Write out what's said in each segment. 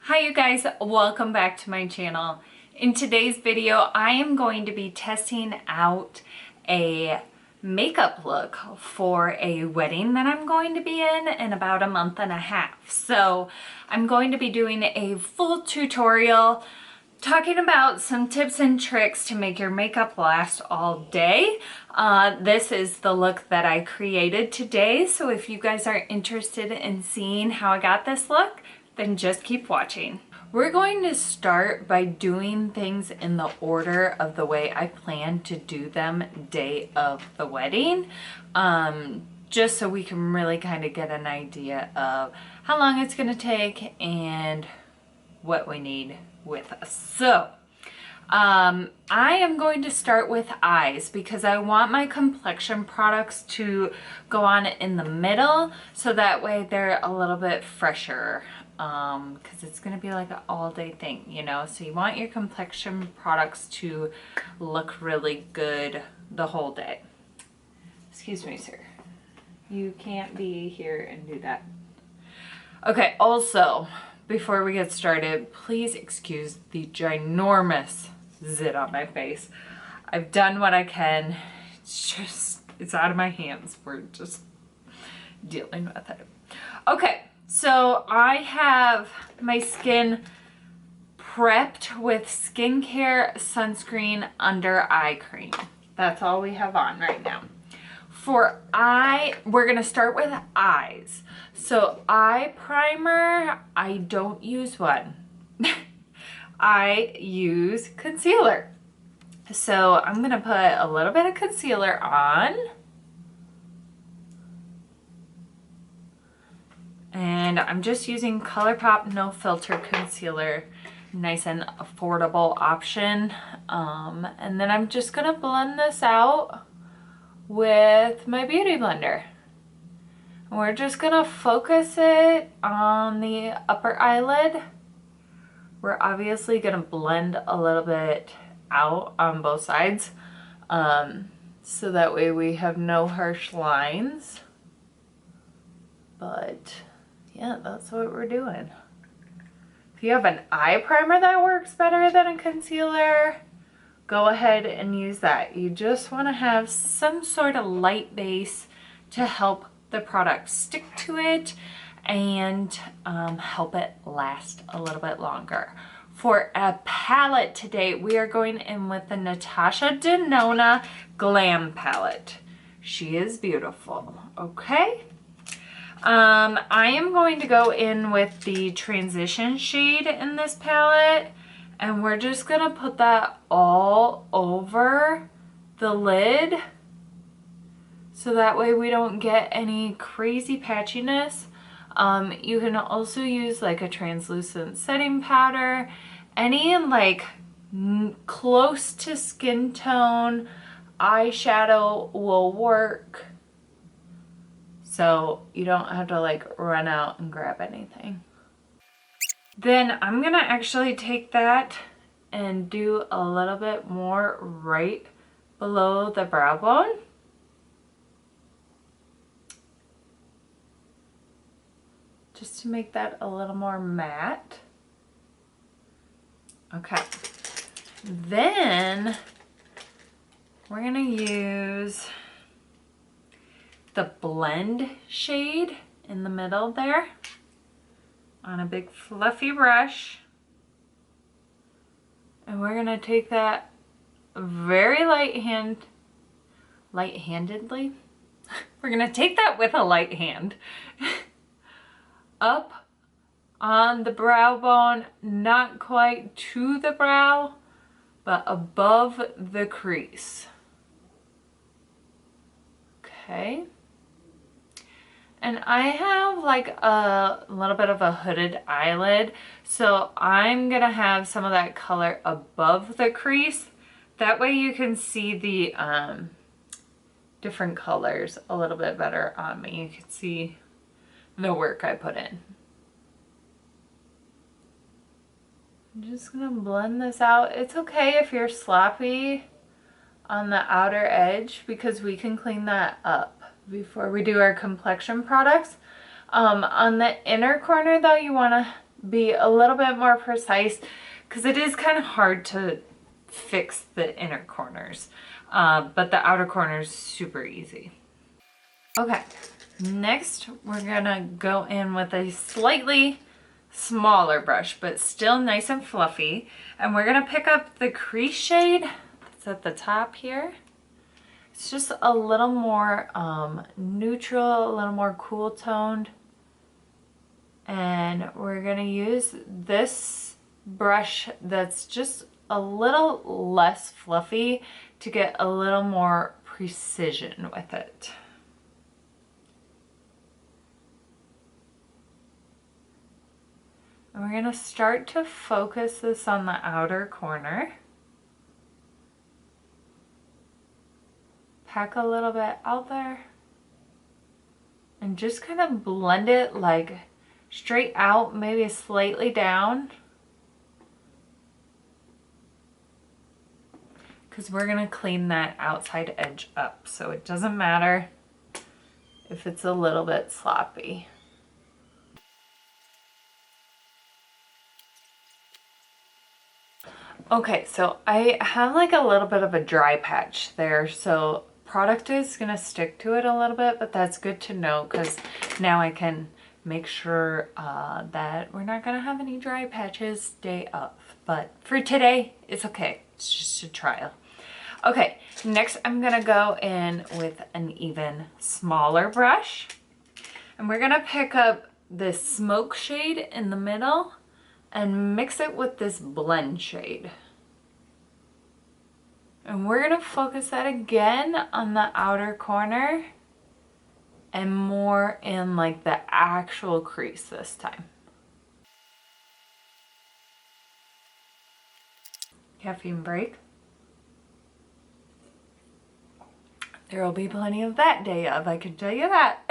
Hi you guys, welcome back to my channel. In today's video, I am going to be testing out a makeup look for a wedding that I'm going to be in about a month and a half. So I'm going to be doing a full tutorial talking about some tips and tricks to make your makeup last all day. This is the look that I created today. So if you guys are interested in seeing how I got this look, then just keep watching. We're going to start by doing things in the order of the way I plan to do them day of the wedding, just so we can really kind of get an idea of how long it's going to take and what we need with us. So I am going to start with eyes because I want my complexion products to go on in the middle, so that way they're a little bit fresher, because it's going to be like an all-day thing, you know, so you want your complexion products to look really good the whole day. Excuse me, sir, you can't be here and do that. Okay, also, before we get started, please excuse the ginormous zit on my face. I've done what I can. It's out of my hands. We're just dealing with it. Okay, so I have my skin prepped with skincare, sunscreen, under eye cream. That's all we have on right now. For we're gonna start with eyes. So eye primer, I don't use one. I use concealer. So I'm gonna put a little bit of concealer on. And I'm just using ColourPop No Filter Concealer. Nice and affordable option. And then I'm just gonna blend this out with my beauty blender. And we're just gonna focus it on the upper eyelid. We're obviously gonna blend a little bit out on both sides, so that way we have no harsh lines. But yeah, that's what we're doing. If you have an eye primer that works better than a concealer, go ahead and use that. You just want to have some sort of light base to help the product stick to it and help it last a little bit longer. For a palette today, we are going in with the Natasha Denona Glam palette. She is beautiful, okay? I am going to go in with the transition shade in this palette, and we're just gonna put that all over the lid, so that way we don't get any crazy patchiness. You can also use like a translucent setting powder. Any like close to skin tone eyeshadow will work, so you don't have to like run out and grab anything. Then I'm gonna actually take that and do a little bit more right below the brow bone. Just to make that a little more matte. Okay. Then we're gonna use the blend shade in the middle there on a big fluffy brush. And we're gonna take that very light-handedly. We're gonna take that with a light hand up on the brow bone, not quite to the brow, but above the crease. Okay. And I have like a little bit of a hooded eyelid, so I'm gonna have some of that color above the crease. That way you can see the different colors a little bit better on me. You can see the work I put in. I'm just gonna blend this out. It's okay if you're sloppy on the outer edge, because we can clean that up before we do our complexion products. On the inner corner though, you want to be a little bit more precise because it is kind of hard to fix the inner corners, but the outer corners super easy. Okay, next we're gonna go in with a slightly smaller brush, but still nice and fluffy, and we're gonna pick up the Crease shade that's at the top here. It's just a little more neutral, a little more cool toned. And we're gonna use this brush that's just a little less fluffy to get a little more precision with it. And we're gonna start to focus this on the outer corner. Pack a little bit out there and just kind of blend it like straight out, maybe slightly down, because we're gonna clean that outside edge up, so it doesn't matter if it's a little bit sloppy. Okay, so I have like a little bit of a dry patch there, so product is gonna stick to it a little bit, but that's good to know because now I can make sure that we're not gonna have any dry patches day of. But for today, it's okay. It's just a trial. Okay, next I'm gonna go in with an even smaller brush, and we're gonna pick up this smoke shade in the middle and mix it with this blend shade. And we're gonna focus that again on the outer corner and more in like the actual crease this time. Caffeine break. There will be plenty of that day of, I can tell you that.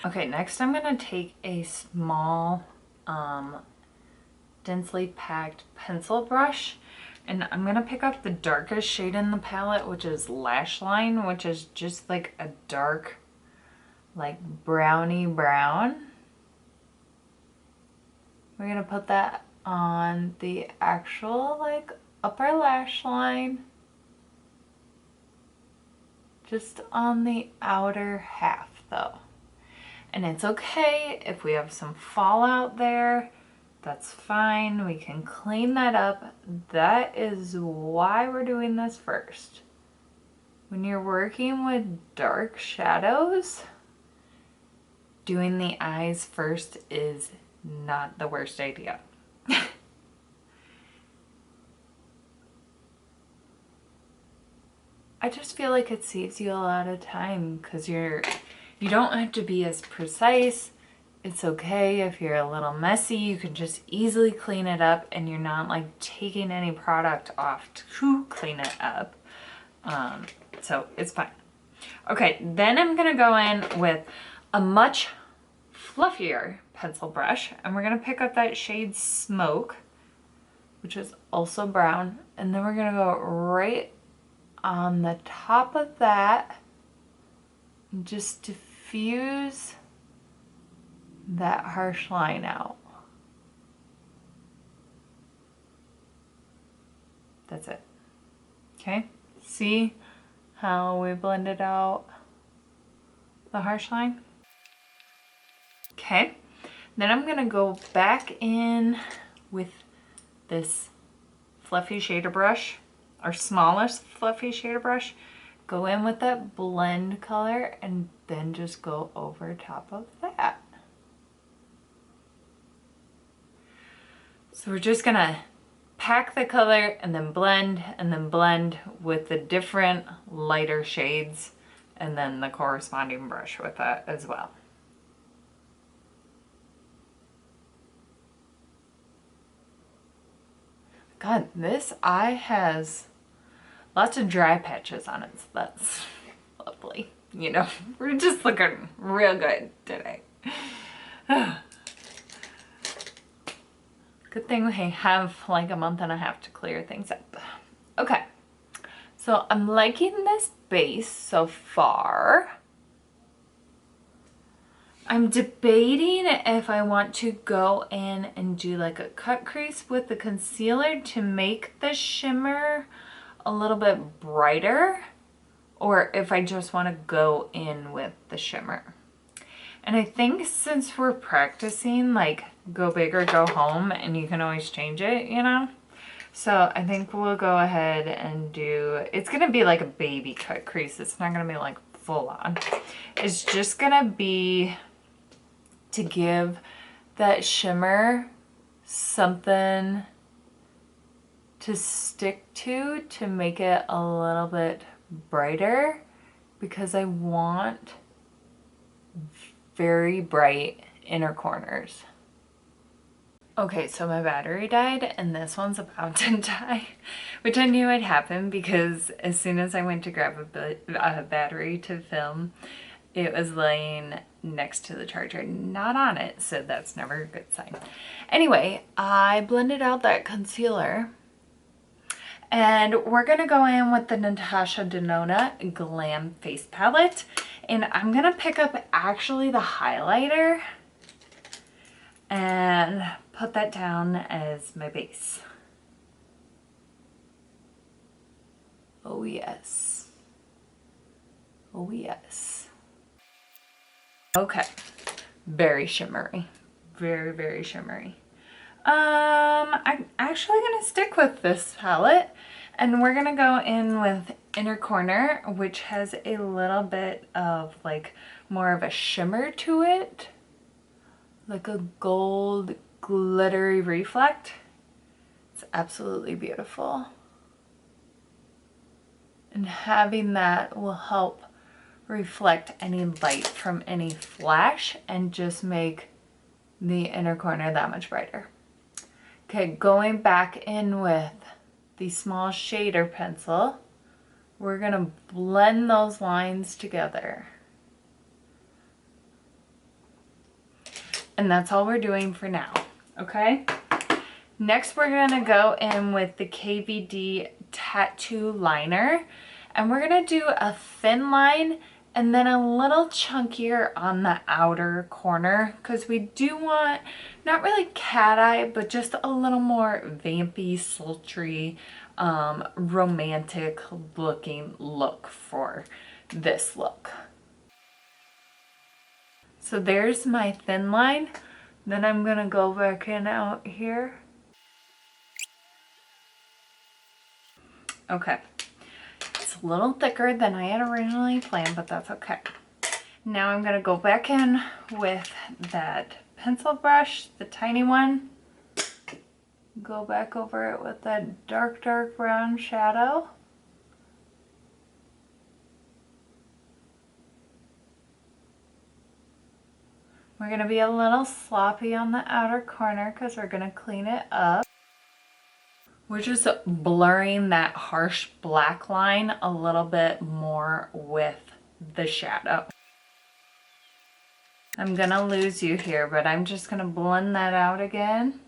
Okay, next I'm gonna take a small, densely packed pencil brush, and I'm gonna pick up the darkest shade in the palette, which is Lash Line, which is just like a dark, like browny brown. We're gonna put that on the actual like upper lash line, just on the outer half though. And it's okay if we have some fallout there. That's fine, we can clean that up. That is why we're doing this first. When you're working with dark shadows, doing the eyes first is not the worst idea. I just feel like it saves you a lot of time because you don't have to be as precise. It's okay if you're a little messy, you can just easily clean it up and you're not like taking any product off to clean it up. So it's fine. Okay, then I'm gonna go in with a much fluffier pencil brush and we're gonna pick up that shade Smoke, which is also brown, and then we're gonna go right on the top of that and just diffuse that harsh line out. That's it. Okay, see how we blended out the harsh line? Okay, then I'm gonna go back in with this fluffy shader brush, our smallest fluffy shader brush, go in with that blend color and then just go over top of that. So we're just gonna pack the color and then blend with the different lighter shades and then the corresponding brush with that as well. God, this eye has lots of dry patches on it, so that's lovely. You know, we're just looking real good today. Good thing we have like a month and a half to clear things up. Okay, so I'm liking this base so far. I'm debating if I want to go in and do like a cut crease with the concealer to make the shimmer a little bit brighter, or if I just want to go in with the shimmer. And I think since we're practicing like go big or go home, and you can always change it, you know? So I think we'll go ahead and do, it's gonna be like a baby cut crease. It's not gonna be like full on. It's just gonna be to give that shimmer something to stick to make it a little bit brighter, because I want very bright inner corners. Okay, so my battery died and this one's about to die, which I knew would happen because as soon as I went to grab a battery to film, it was laying next to the charger, not on it, so that's never a good sign. Anyway, I blended out that concealer and we're gonna go in with the Natasha Denona Glam Face Palette, and I'm gonna pick up actually the highlighter and put that down as my base. Oh yes. Oh yes. Okay, very shimmery, very, very shimmery. I'm actually gonna stick with this palette and we're gonna go in with Inner Corner, which has a little bit of like more of a shimmer to it, like a gold glittery reflect. It's absolutely beautiful. And having that will help reflect any light from any flash and just make the inner corner that much brighter. Okay, going back in with the small shader pencil, we're gonna blend those lines together. And that's all we're doing for now, okay? Next, we're gonna go in with the KVD Tattoo Liner, and we're gonna do a thin line and then a little chunkier on the outer corner, because we do want, not really cat eye, but just a little more vampy, sultry, romantic looking look for this look. So there's my thin line. Then I'm gonna go back in out here. Okay. It's a little thicker than I had originally planned, but that's okay. Now I'm gonna go back in with that pencil brush, the tiny one. Go back over it with that dark, dark brown shadow. We're gonna be a little sloppy on the outer corner because we're gonna clean it up. We're just blurring that harsh black line a little bit more with the shadow. I'm gonna lose you here, but I'm just gonna blend that out again.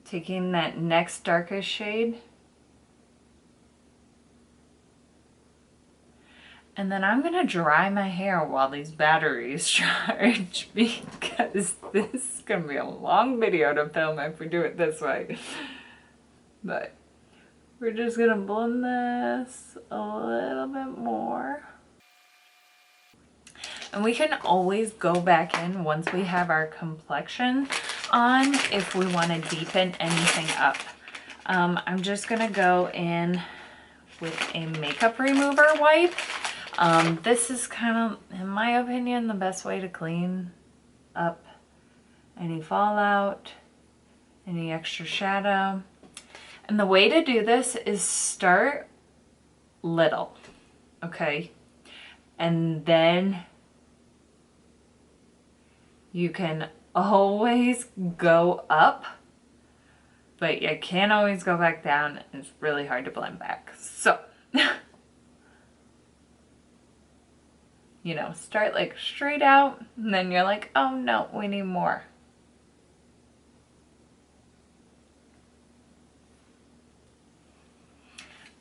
Taking that next darkest shade. And then I'm gonna dry my hair while these batteries charge, because this is gonna be a long video to film if we do it this way. But we're just gonna blend this a little bit more. And we can always go back in once we have our complexion on if we want to deepen anything up. I'm just gonna go in with a makeup remover wipe. This is kind of, in my opinion, the best way to clean up any fallout, any extra shadow. And the way to do this is start little, okay? And then you can always go up, but you can't always go back down. It's really hard to blend back. So, you know, start like straight out, and then you're like, oh no, we need more.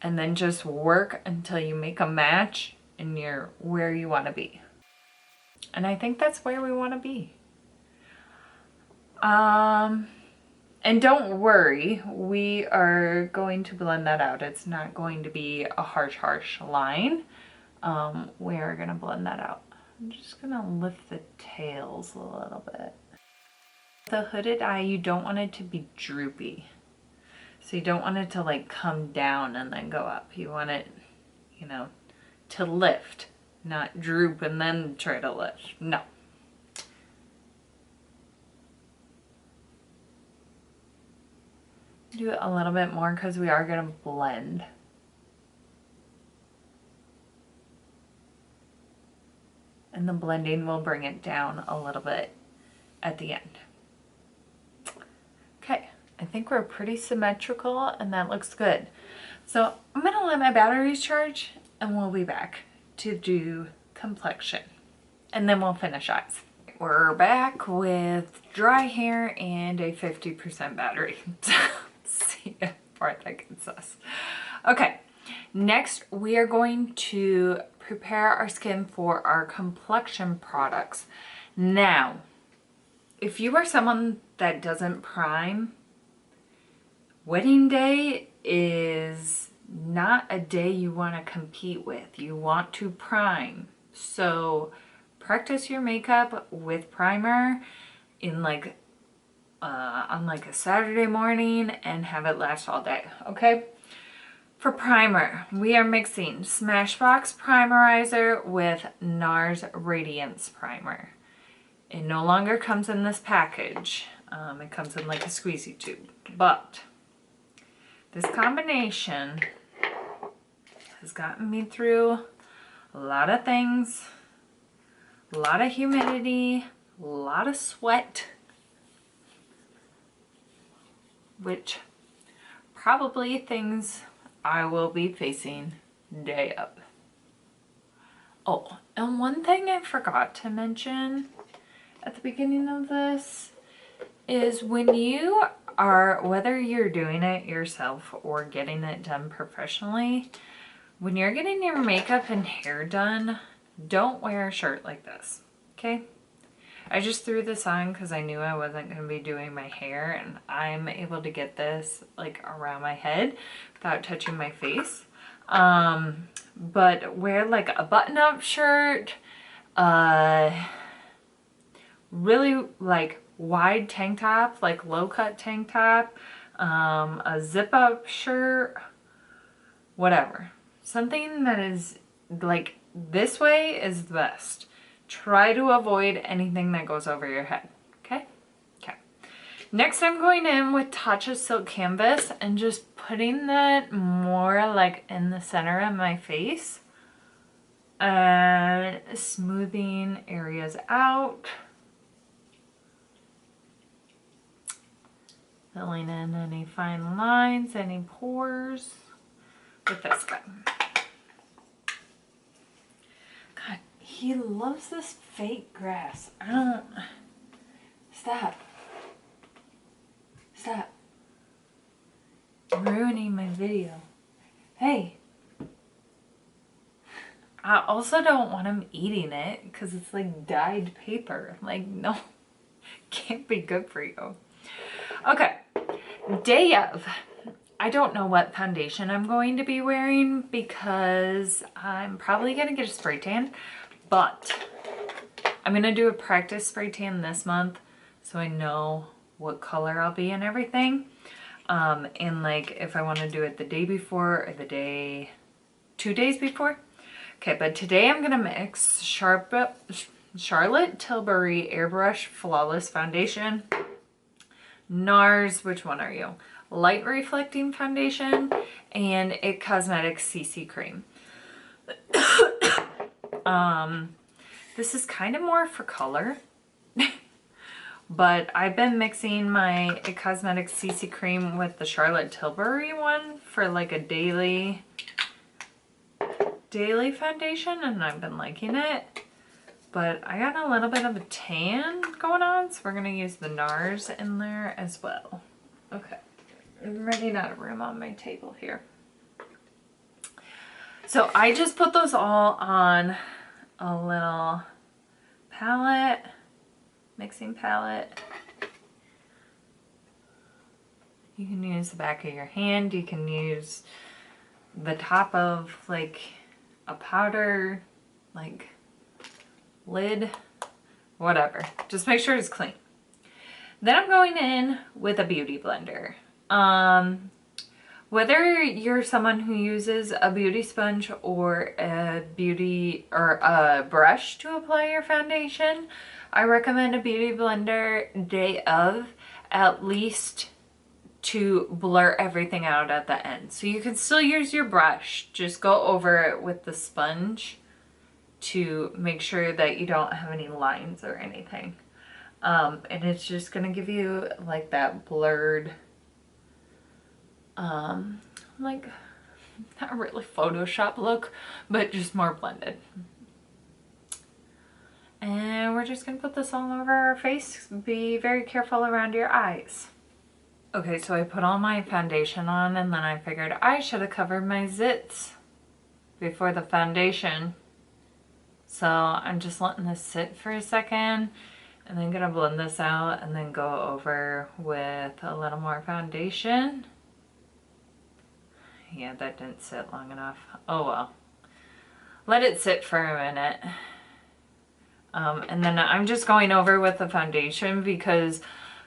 And then just work until you make a match and you're where you want to be. And I think that's where we want to be. And don't worry, we are going to blend that out. It's not going to be a harsh line. We are going to blend that out. I'm just going to lift the tails a little bit. The hooded eye, you don't want it to be droopy. So you don't want it to like come down and then go up. You want it, you know, to lift, not droop and then try to lift. No. Do it a little bit more because we are going to blend. And the blending will bring it down a little bit at the end. Okay, I think we're pretty symmetrical and that looks good. So I'm going to let my batteries charge and we'll be back to do complexion. And then we'll finish eyes. We're back with dry hair and a 50% battery. See how far that gets us. Okay, next we are going to prepare our skin for our complexion products. Now, if you are someone that doesn't prime, wedding day is not a day you want to compete with. You want to prime. So practice your makeup with primer in like on like a Saturday morning and have it last all day, okay? For primer, we are mixing Smashbox Primerizer with NARS Radiance Primer. It no longer comes in this package. It comes in like a squeezy tube, but this combination has gotten me through a lot of things, a lot of humidity, a lot of sweat, which probably things I will be facing day up. Oh, and one thing I forgot to mention at the beginning of this is when you are, whether you're doing it yourself or getting it done professionally, when you're getting your makeup and hair done, don't wear a shirt like this, okay? I just threw this on because I knew I wasn't going to be doing my hair, and I'm able to get this like around my head without touching my face. But wear like a button-up shirt, really like wide tank top, like low-cut tank top, a zip-up shirt, whatever. Something that is like this way is the best. Try to avoid anything that goes over your head, okay? Okay. Next, I'm going in with Tatcha Silk Canvas and just putting that more like in the center of my face and smoothing areas out. Filling in any fine lines, any pores with this guy. God, he loves this fake grass. I don't... Stop. Stop. You're ruining my video. Hey. I also don't want him eating it because it's like dyed paper. Like, no, can't be good for you. Okay, day of. I don't know what foundation I'm going to be wearing because I'm probably going to get a spray tan, but I'm going to do a practice spray tan this month so I know what color I'll be and everything. And like if I want to do it the day before or the day, 2 days before. Okay, but today I'm going to mix Charlotte Tilbury Airbrush Flawless Foundation, NARS, which one are you? Light Reflecting Foundation, and It Cosmetics CC Cream. This is kind of more for color, but I've been mixing my It Cosmetics CC Cream with the Charlotte Tilbury one for like a daily foundation, and I've been liking it. But I got a little bit of a tan going on, so we're going to use the NARS in there as well. Okay. I'm running out of room on my table here. So I just put those all on a little palette, mixing palette. You can use the back of your hand. You can use the top of like a powder, like lid, whatever. Just make sure it's clean. Then I'm going in with a beauty blender. Whether you're someone who uses a beauty sponge or a brush to apply your foundation, I recommend a beauty blender day of, at least to blur everything out at the end. So you can still use your brush, just go over it with the sponge to make sure that you don't have any lines or anything. And it's just gonna give you like that blurred, like not really Photoshop look, but just more blended. And we're just gonna put this all over our face. Be very careful around your eyes. Okay, so I put all my foundation on and then I figured I should have covered my zits before the foundation. So I'm just letting this sit for a second and then gonna blend this out and then go over with a little more foundation. Yeah, that didn't sit long enough. Oh well. Let it sit for a minute. And then I'm just going over with the foundation because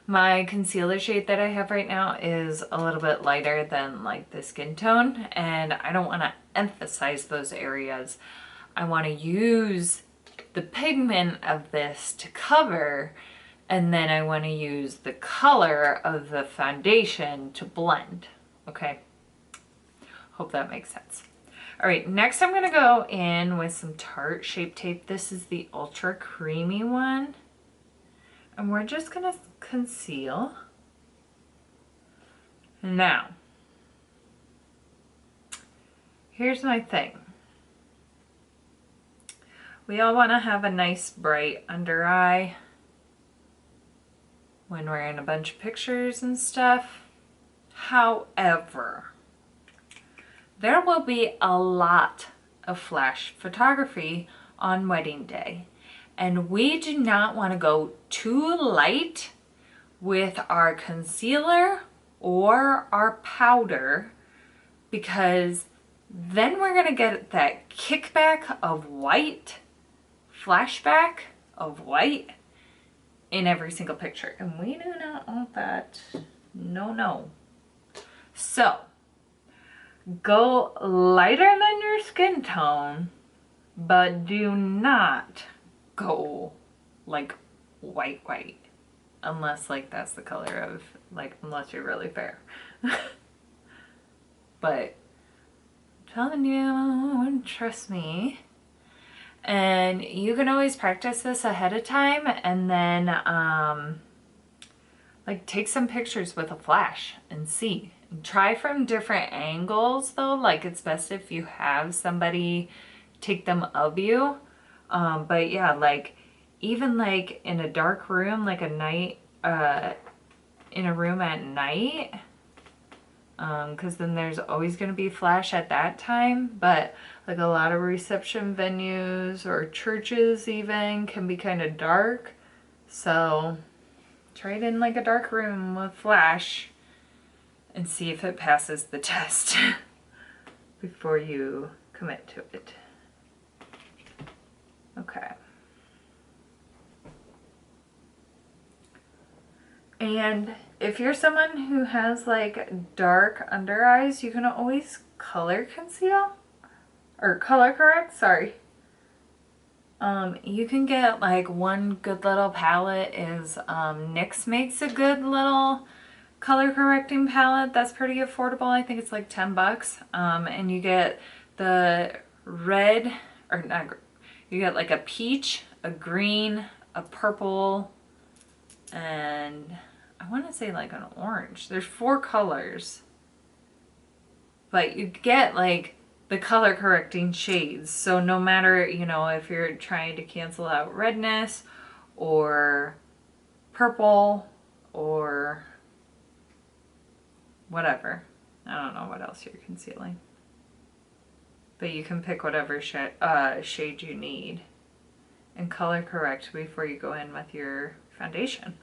my concealer shade that I have right now is a little bit lighter than like the skin tone, and I don't want to emphasize those areas. I want to use the pigment of this to cover, and then I want to use the color of the foundation to blend. Okay, hope that makes sense. All right, next I'm going to go in with some Tarte Shape Tape. This is the Ultra Creamy one. And we're just going to conceal. Now, here's my thing. We all want to have a nice bright under eye when we're in a bunch of pictures and stuff. However, there will be a lot of flash photography on wedding day, and we do not want to go too light with our concealer or our powder, because then we're going to get that kickback of white, flashback of white in every single picture, and we do not want that. No, no. So go lighter than your skin tone, but do not go like white, unless like that's the color of, like, unless you're really fair. But I'm telling you, trust me. And you can always practice this ahead of time and then like take some pictures with a flash and see. Try from different angles though, like it's best if you have somebody take them of you. But yeah, like even like in a dark room, like a night, in a room at night, because then there's always going to be flash at that time. But like a lot of reception venues or churches even can be kind of dark. So try it in like a dark room with flash and see if it passes the test before you commit to it. Okay. And if you're someone who has like dark under eyes, you can always color conceal or color correct, sorry. You can get like one good little palette is NYX makes a good little color correcting palette that's pretty affordable. I think it's like 10 bucks. And you get the red, or not, you get like a peach, a green, a purple, and I want to say like an orange. There's 4 colors, but you get like the color correcting shades. So no matter, you know, if you're trying to cancel out redness or purple or whatever. I don't know what else you're concealing. But you can pick whatever shade you need. and color correct before you go in with your foundation.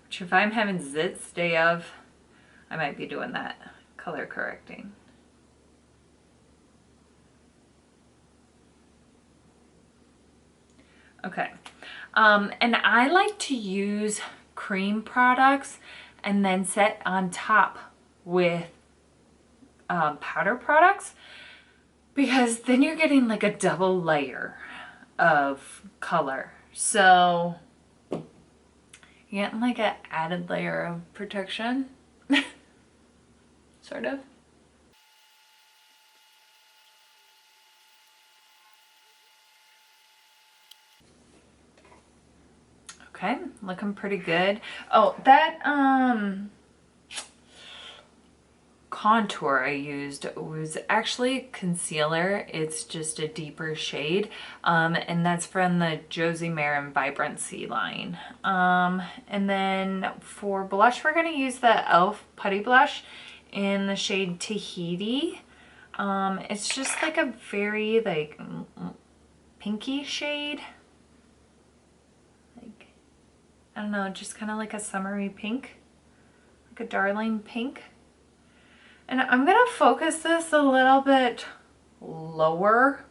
Which if I'm having zits day of, I might be doing that, color correcting. Okay, and I like to use cream products and then set on top with powder products, because then you're getting like a double layer of color. So you're getting like an added layer of protection, sort of. Okay, looking pretty good. Oh, that contour I used was actually concealer. It's just a deeper shade, and that's from the Josie Marin Vibrancy line. And then for blush, we're going to use the e.l.f. Putty Blush in the shade Tahiti. It's just like a very like pinky shade. Like, I don't know, just kind of like a summery pink, like a darling pink. And I'm gonna focus this a little bit lower.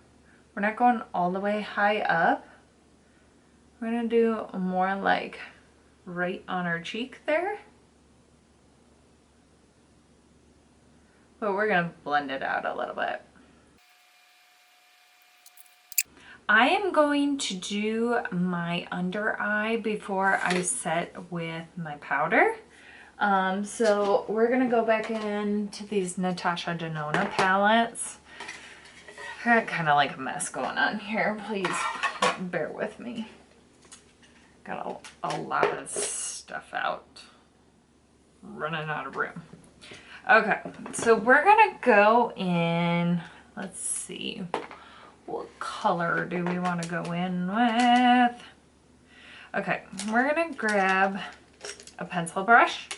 We're not going all the way high up. We're gonna do more like right on our cheek there. But we're gonna blend it out a little bit. I am going to do my under eye before I set with my powder. So we're gonna go back into these Natasha Denona palettes. I got kind of like a mess going on here. Please bear with me. Got a lot of stuff out. Running out of room. Okay, so we're gonna go in, let's see, what color do we want to go in with? Okay, we're gonna grab a pencil brush.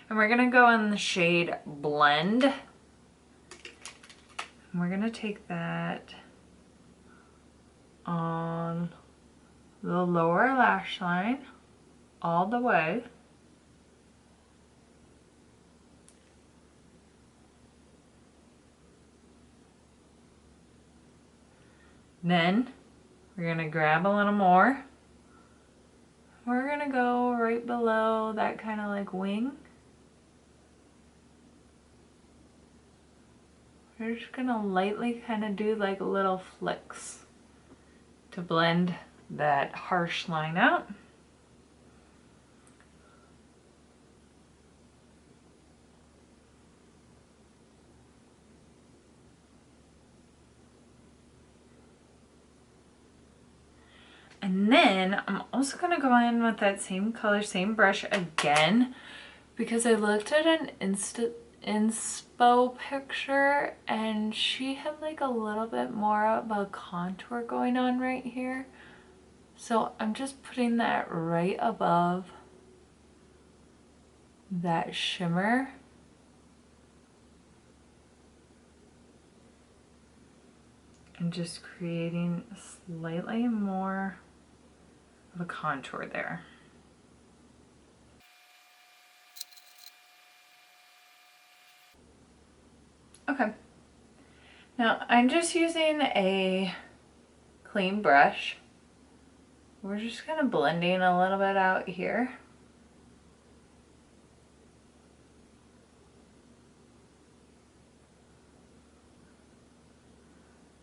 And we're gonna go in the shade Blend. And we're gonna take that on the lower lash line all the way. Then we're gonna grab a little more. We're gonna go right below that kind of like wing. We're just gonna lightly kind of do like little flicks to blend that harsh line out. And then I'm also gonna go in with that same color, same brush again, because I looked at an inspo picture and she had like a little bit more of a contour going on right here. So I'm just putting that right above that shimmer. And just creating slightly more of a contour there. Okay, now I'm just using a clean brush. We're just kind of blending a little bit out here.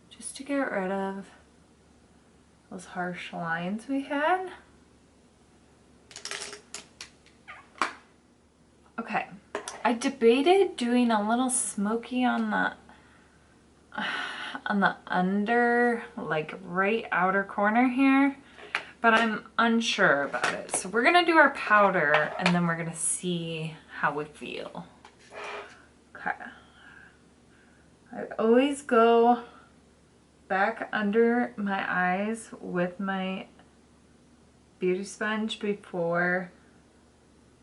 Just to get rid of those harsh lines we had. Okay, I debated doing a little smoky on the under, like right outer corner here, but I'm unsure about it. So we're gonna do our powder and then we're gonna see how we feel. Okay. I always go back under my eyes with my beauty sponge before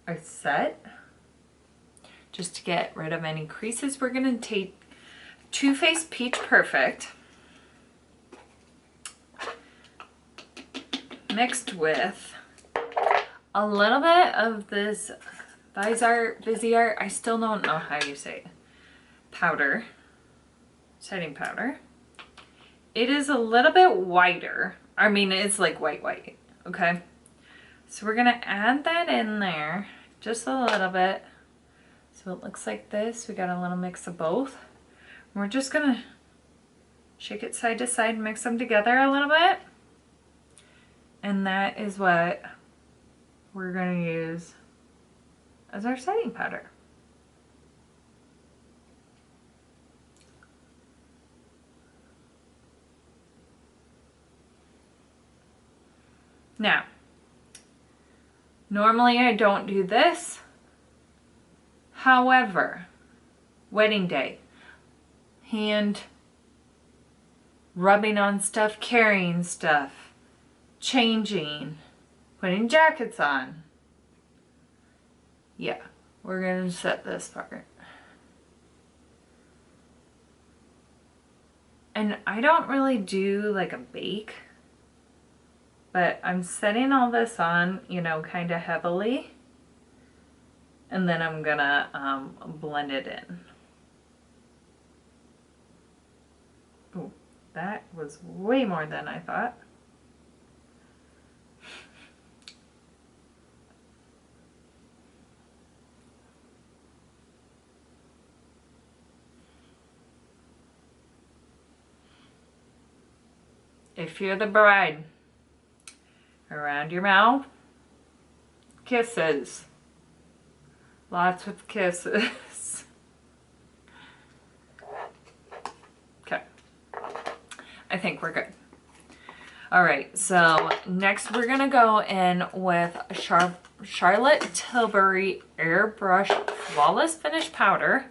I set, just to get rid of any creases. We're gonna take Too Faced Peach Perfect. mixed with a little bit of this Viseart, I still don't know how you say it, powder, setting powder. It is a little bit whiter. I mean, it's like white, okay? So we're gonna add that in there, just a little bit. So it looks like this. We got a little mix of both. We're just gonna shake it side to side, mix them together a little bit. And that is what we're gonna use as our setting powder. Now, normally I don't do this. However, wedding day, hand rubbing on stuff, carrying stuff, changing, putting jackets on. Yeah, we're gonna set this part. And I don't really do like a bake, but I'm setting all this on, you know, kind of heavily. And then I'm gonna blend it in. Oh, that was way more than I thought. If you're the bride, around your mouth, kisses. Lots of kisses. Okay. I think we're good. All right, so next we're gonna go in with Charlotte Tilbury Airbrush Flawless Finish Powder.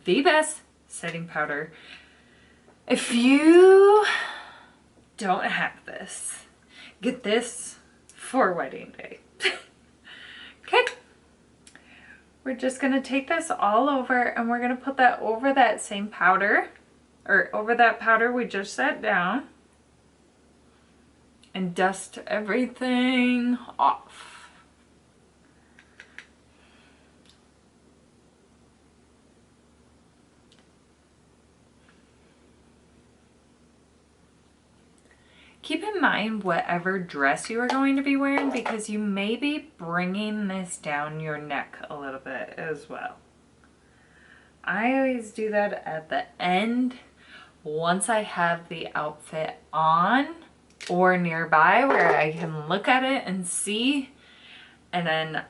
The best setting powder. If you don't have this, get this for wedding day. Okay. We're just gonna take this all over and we're gonna put that over that same powder, or over that powder we just set down, and dust everything off. Keep in mind whatever dress you are going to be wearing, because you may be bringing this down your neck a little bit as well. I always do that at the end once I have the outfit on or nearby where I can look at it and see. And then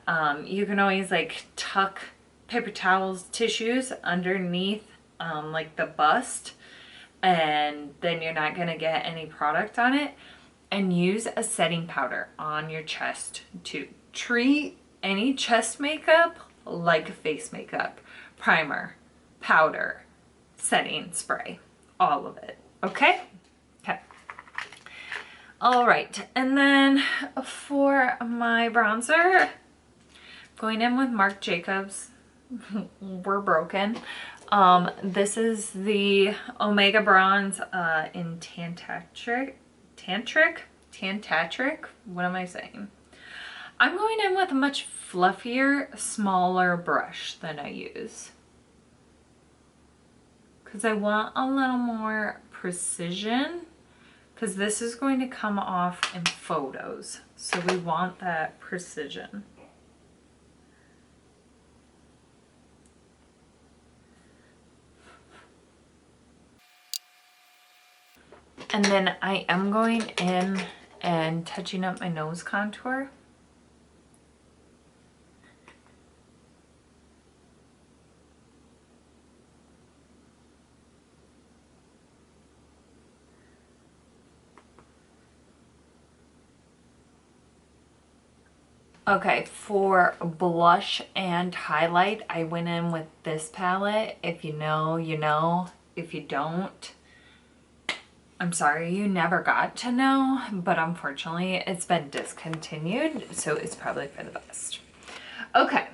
you can always like tuck paper towels, tissues underneath like the bust, and then you're not gonna get any product on it. And use a setting powder on your chest to treat any chest makeup like face makeup. Primer, powder, setting spray, all of it, okay? Okay. All right, and then for my bronzer, going in with Marc Jacobs. We're broken. This is the Omega Bronze in Tantric. What am I saying? I'm going in with a much fluffier, smaller brush than I use, because I want a little more precision, because this is going to come off in photos, so we want that precision. And then I am going in and touching up my nose contour. Okay, for blush and highlight, I went in with this palette. If you know, you know. If you don't, I'm sorry, you never got to know, but unfortunately it's been discontinued, so it's probably for the best. Okay,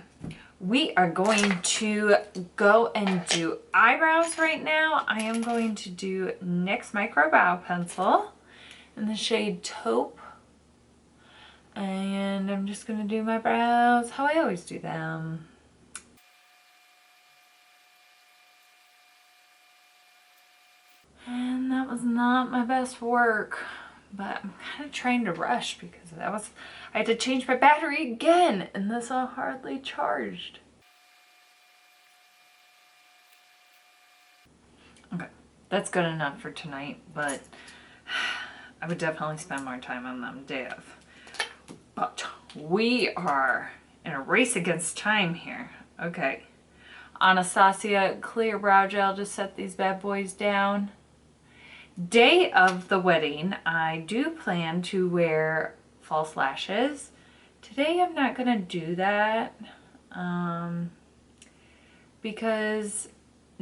we are going to go and do eyebrows right now. I am going to do NYX Micro Brow Pencil in the shade Taupe And I'm just gonna do my brows how I always do them. And that was not my best work, but I'm kind of trying to rush because I had to change my battery again, and this is hardly charged. Okay, that's good enough for tonight, but I would definitely spend more time on them day of. But we are in a race against time here. Okay, Anastasia clear brow gel to set these bad boys down. Day of the wedding, I do plan to wear false lashes. Today I'm not gonna do that because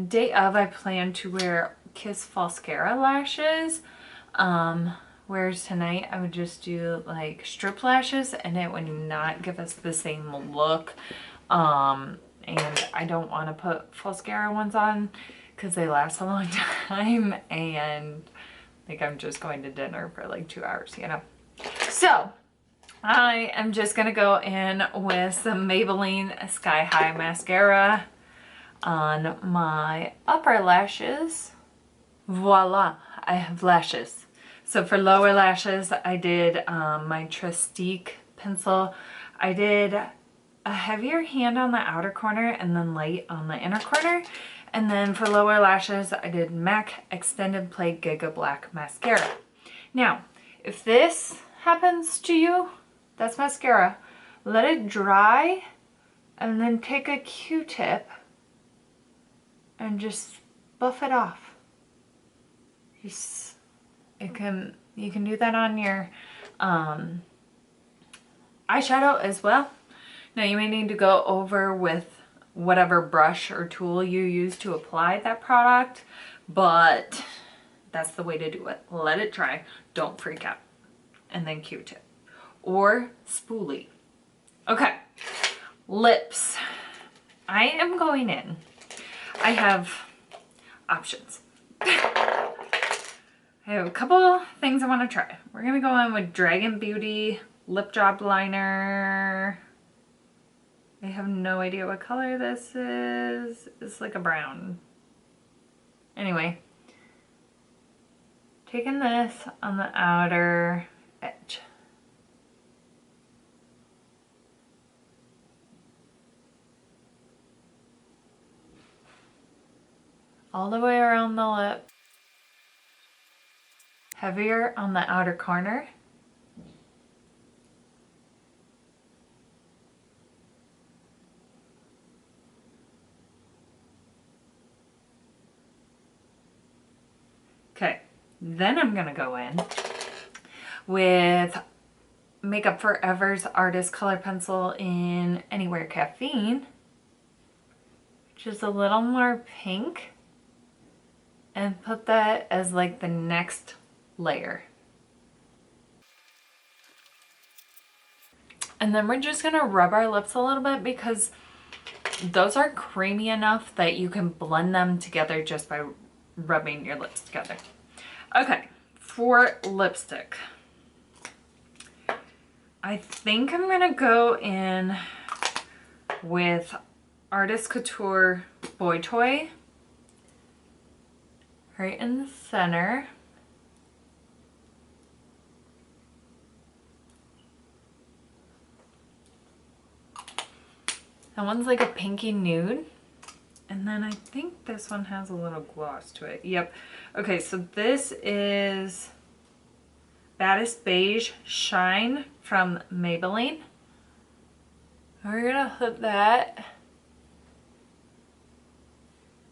day of I plan to wear Kiss Falscara lashes. Whereas tonight I would just do like strip lashes and it would not give us the same look. And I don't want to put Falscara ones on because they last a long time and like I'm just going to dinner for like 2 hours, you know. So I am just gonna go in with some Maybelline Sky High mascara on my upper lashes. Voila, I have lashes. So for lower lashes, I did my Trestique pencil. I did a heavier hand on the outer corner and then light on the inner corner. And then for lower lashes, I did MAC Extended Play Giga Black Mascara. Now, if this happens to you, that's mascara. Let it dry and then take a Q-tip and just buff it off. You can do that on your eyeshadow as well. Now you may need to go over with whatever brush or tool you use to apply that product, but that's the way to do it. Let it dry, don't freak out, and then Q-tip or spoolie. Okay, lips. I am going in. I have options. I have a couple things I want to try. We're gonna go in with Dragon Beauty Lip Job Liner. I have no idea what color this is. It's like a brown. Anyway, taking this on the outer edge. All the way around the lip. Heavier on the outer corner. Okay, then I'm gonna go in with Makeup Forever's Artist Color Pencil in Anywhere Caffeine, which is a little more pink, and put that as like the next layer. And then we're just gonna rub our lips a little bit because those are creamy enough that you can blend them together just by rubbing your lips together. Okay, for lipstick, I think I'm gonna go in with Artist Couture Boy Toy right in the center. That one's like a pinky nude. And then I think this one has a little gloss to it. Yep. Okay, so this is Baddest Beige Shine from Maybelline. We're gonna put that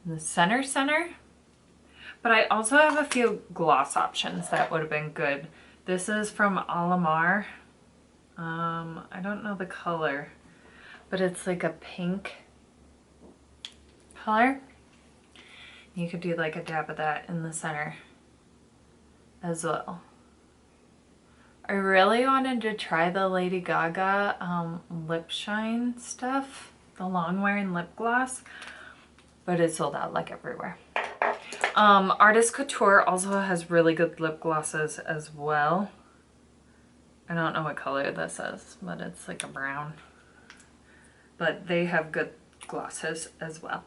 in the center. But I also have a few gloss options that would have been good. This is from Alamar. I don't know the color, but it's like a pink color. You could do like a dab of that in the center as well. I really wanted to try the Lady Gaga lip shine stuff, the long wearing lip gloss, but it's sold out like everywhere. Artist Couture also has really good lip glosses as well. I don't know what color this is, but it's like a brown. But they have good glosses as well.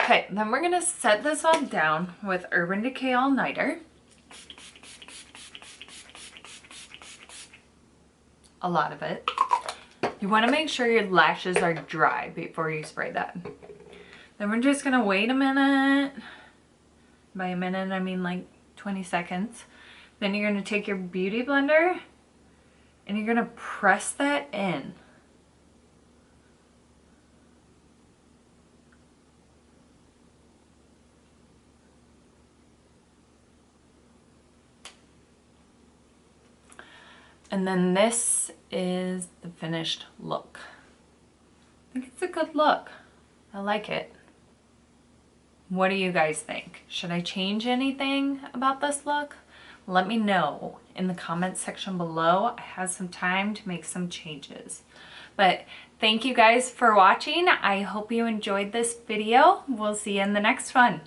Okay, then we're gonna set this all down with Urban Decay All Nighter. A lot of it. You wanna make sure your lashes are dry before you spray that. Then we're just gonna wait a minute. By a minute, I mean like 20 seconds. Then you're gonna take your beauty blender and you're gonna press that in. And then this is the finished look. I think it's a good look. I like it. What do you guys think? Should I change anything about this look? Let me know in the comments section below. I have some time to make some changes. But thank you guys for watching. I hope you enjoyed this video. We'll see you in the next one.